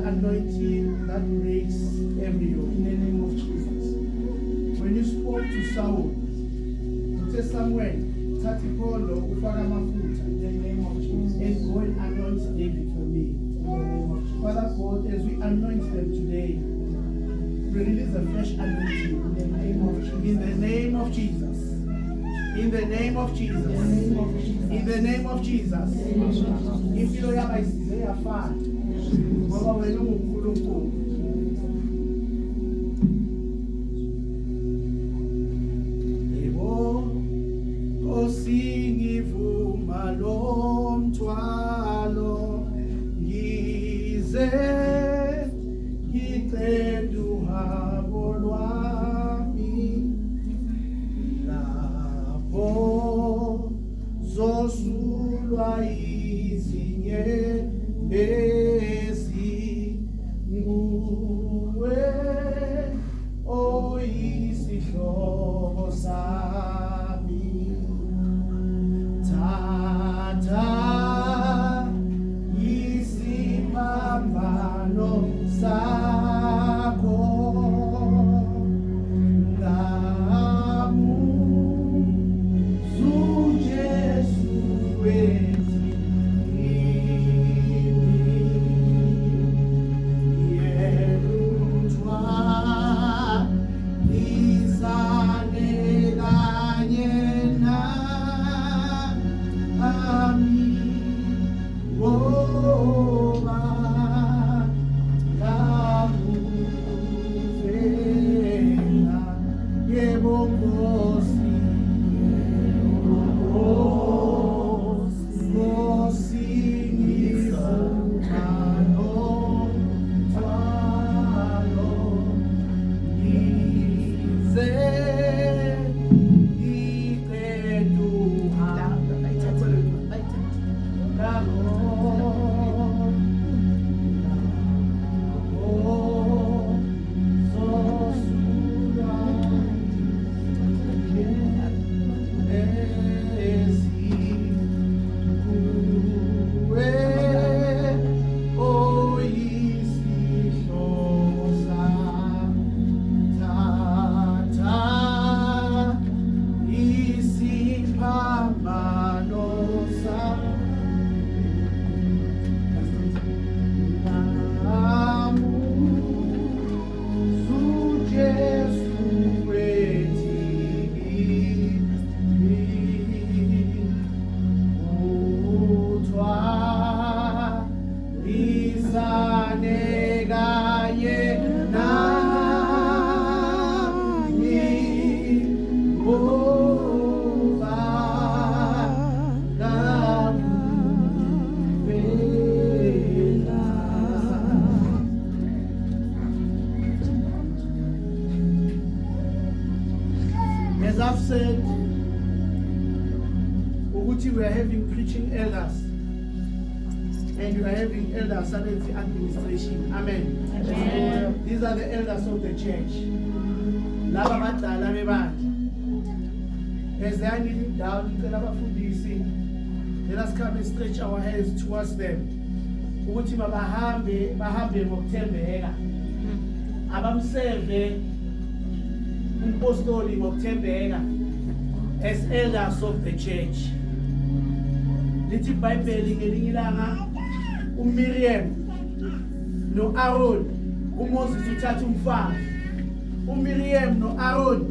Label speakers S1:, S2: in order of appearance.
S1: the anointing that breaks every yoke in the name of Jesus. When you spoke to Saul, you said Samuel, Tatipolo, Ufaka Mafuta, in the name of Jesus, and go and anoint David for me. In the name of Jesus. Father God, as we anoint them today, we release a fresh anointing in the name of Jesus. In the name of Jesus. In the name of Jesus. In the name of Jesus. Impilo yaba isize yafana. Ngoba wena unguNkulunkulu. Yebo kosingivuma lo mthwalo ngize ngicela uhambo lwami lapho zosulwa izinyembezi nguwe oyisihlobo sami tata isibambano sakho As I've said, Uguti, we are having preaching elders, and you are having elders serving the administration. Amen. Amen. These are the elders of the church. As they are kneeling down, let us come and stretch our hands towards them. Uguti bahambe ngokuthembeka. Abamseve umpostoli ngokuthembeka as elders of the church. Lithi iBhayibheli ngelinye ilanga uMiriam no Aaron, uMoses uthatha umfana. uMiriam no Aaron